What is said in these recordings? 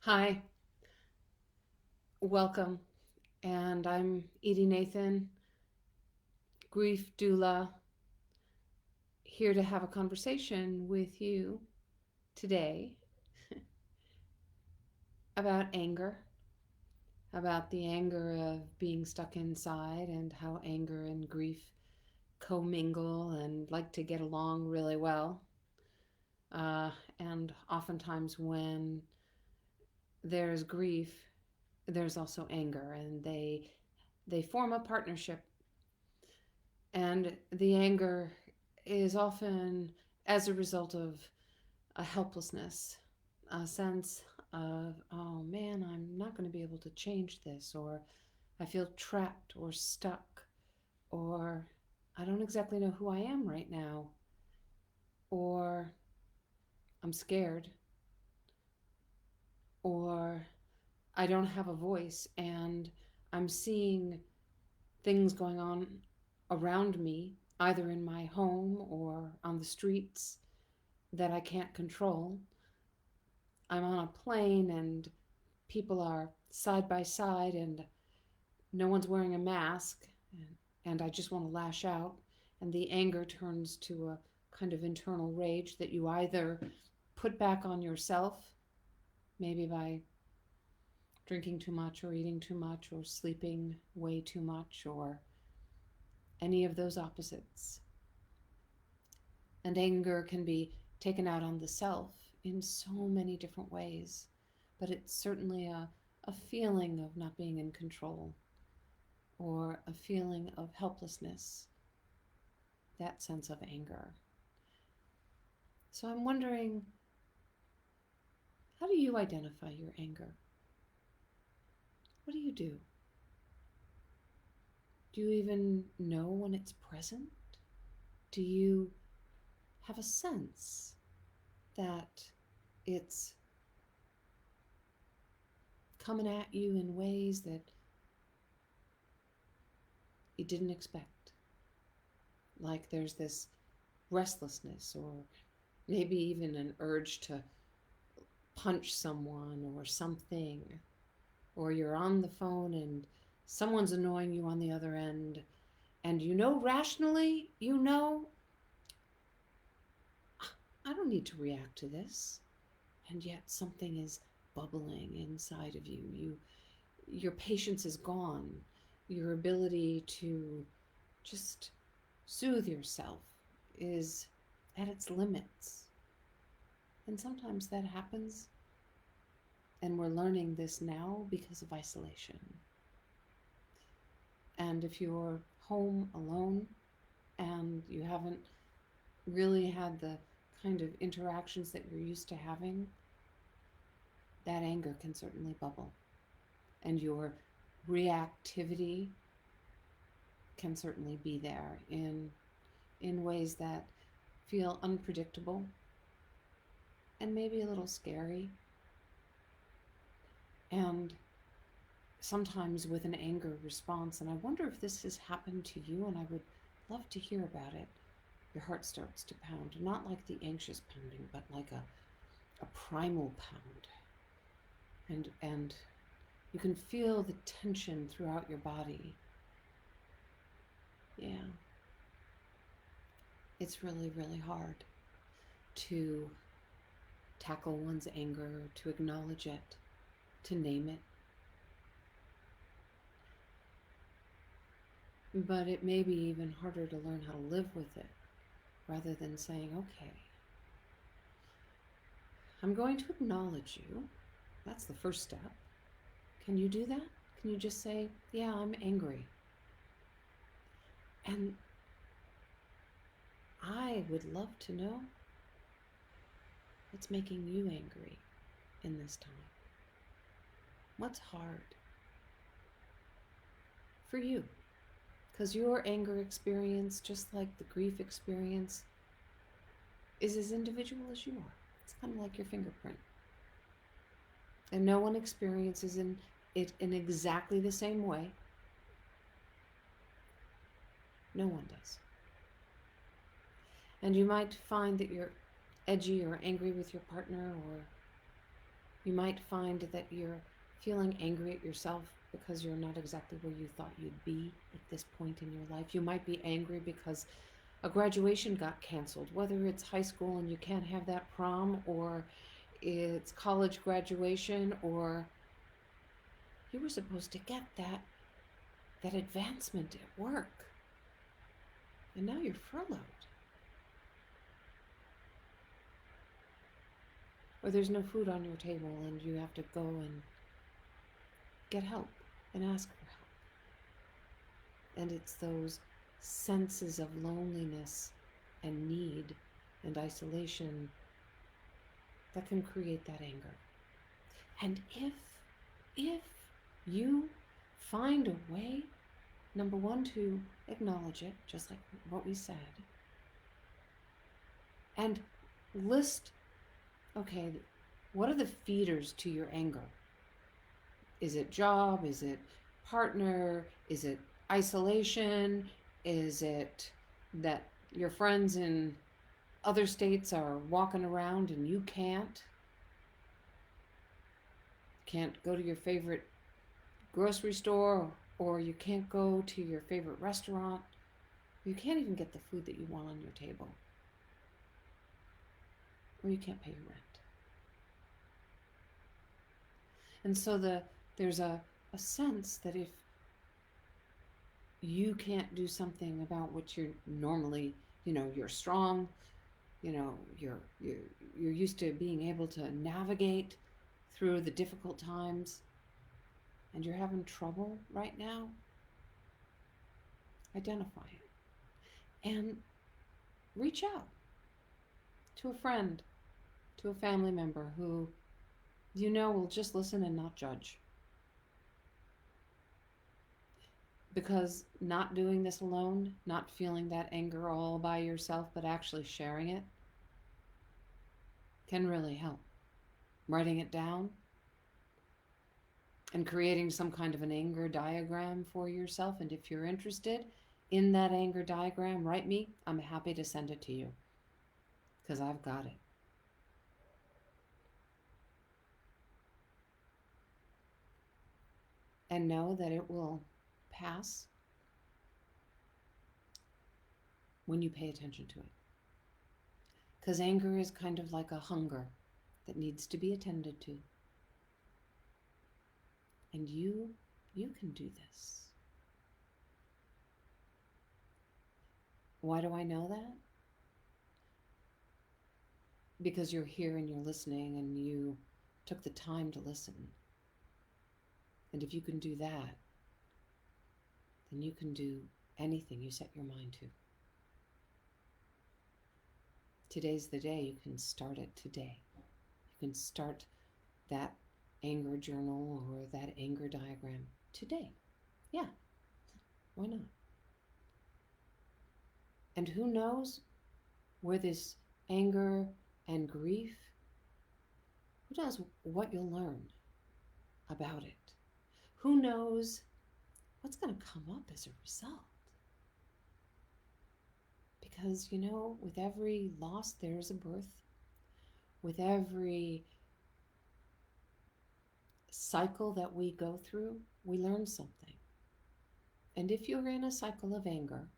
Hi, welcome. And I'm Edie Nathan, grief doula, here to have a conversation with you today about anger, about the anger of being stuck inside and how anger and grief commingle and like to get along really well. Uh, and oftentimes, when there's grief, there's also anger, and they form a partnership. And the anger is often as a result of a helplessness, a sense of, oh man, I'm not going to be able to change this, or I feel trapped or stuck, or I don't exactly know who I am right now, or I'm scared, or I don't have a voice, and I'm seeing things going on around me, either in my home or on the streets, that I can't control. I'm on a plane and people are side by side and no one's wearing a mask, and I just want to lash out. And the anger turns to a kind of internal rage that you either put back on yourself, maybe by drinking too much or eating too much or sleeping way too much or any of those opposites. And anger can be taken out on the self in so many different ways, but it's certainly a feeling of not being in control or a feeling of helplessness, that sense of anger. So I'm wondering, how do you identify your anger? What do you do? Do you even know when it's present? Do you have a sense that it's coming at you in ways that you didn't expect? Like there's this restlessness, or maybe even an urge to punch someone or something, or you're on the phone and someone's annoying you on the other end, and you know rationally, you know, I don't need to react to this, and yet something is bubbling inside of you. Your patience is gone. Your ability to just soothe yourself is at its limits. And sometimes that happens, and we're learning this now because of isolation. And if you're home alone and you haven't really had the kind of interactions that you're used to having, that anger can certainly bubble. And your reactivity can certainly be there in ways that feel unpredictable and maybe a little scary. And sometimes with an anger response, and I wonder if this has happened to you, and I would love to hear about it. Your heart starts to pound, not like the anxious pounding, but like a primal pound. And you can feel the tension throughout your body. Yeah, it's really, really hard to tackle one's anger, to acknowledge it, to name it. But it may be even harder to learn how to live with it rather than saying, okay, I'm going to acknowledge you. That's the first step. Can you do that? Can you just say, yeah, I'm angry? And I would love to know what's making you angry in this time. What's hard for you? Because your anger experience, just like the grief experience, is as individual as you are. It's kind of like your fingerprint. And no one experiences it in exactly the same way. No one does. And you might find that you're edgy or angry with your partner, or You might find that you're feeling angry at yourself because you're not exactly where you thought you'd be at this point in your life. You might be angry because a graduation got canceled, whether it's high school and you can't have that prom, or it's college graduation, or you were supposed to get that advancement at work and now you're furloughed. Or there's no food on your table and you have to go and get help and ask for help. And it's those senses of loneliness and need and isolation that can create that anger. And if you find a way, number one, to acknowledge it, just like what we said, and list, okay, what are the feeders to your anger? Is it job? Is it partner? Is it isolation? Is it that your friends in other states are walking around and you can't? Can't go to your favorite grocery store, or you can't go to your favorite restaurant. You can't even get the food that you want on your table. Or you can't pay your rent. And so there's a sense that if you can't do something about what you're normally, you're strong, you're used to being able to navigate through the difficult times, and you're having trouble right now, identify it and reach out to a friend, to a family member who will just listen and not judge. Because not doing this alone, not feeling that anger all by yourself, but actually sharing it, can really help. Writing it down and creating some kind of an anger diagram for yourself. And if you're interested in that anger diagram, write me. I'm happy to send it to you because I've got it. And know that it will pass when you pay attention to it. Because anger is kind of like a hunger that needs to be attended to. And you can do this. Why do I know that? Because you're here and you're listening and you took the time to listen. And if you can do that, then you can do anything you set your mind to. Today's the day. You can start it today. You can start that anger journal or that anger diagram today. Yeah, why not? And who knows where this anger and grief, who knows what you'll learn about it? Who knows what's going to come up as a result? Because, with every loss, there's a birth. With every cycle that we go through, we learn something. And if you're in a cycle of anger,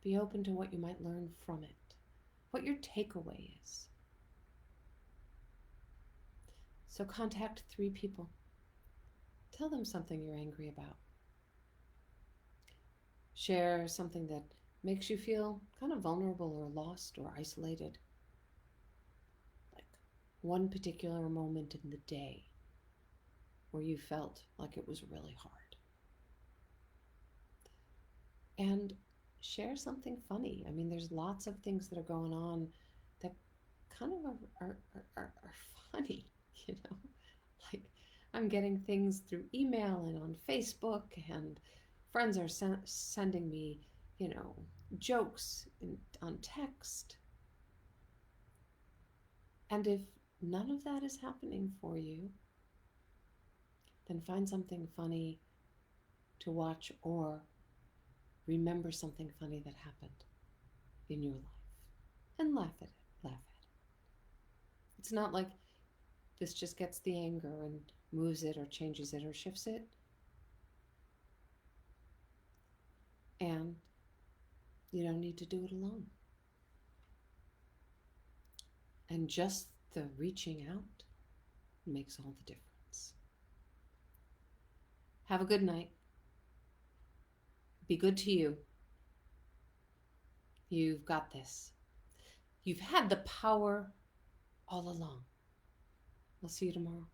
be open to what you might learn from it, what your takeaway is. So contact 3 people. Tell them something you're angry about. Share something that makes you feel kind of vulnerable or lost or isolated. Like one particular moment in the day where you felt like it was really hard. And share something funny. I mean, there's lots of things that are going on that kind of are funny, Like I'm getting things through email and on Facebook, and friends are sending me, jokes on text. And if none of that is happening for you, then find something funny to watch or remember something funny that happened in your life and laugh at it. It's not like This just gets the anger and moves it or changes it or shifts it. And you don't need to do it alone. And just the reaching out makes all the difference. Have a good night. Be good to you. You've got this. You've had the power all along. I'll see you tomorrow.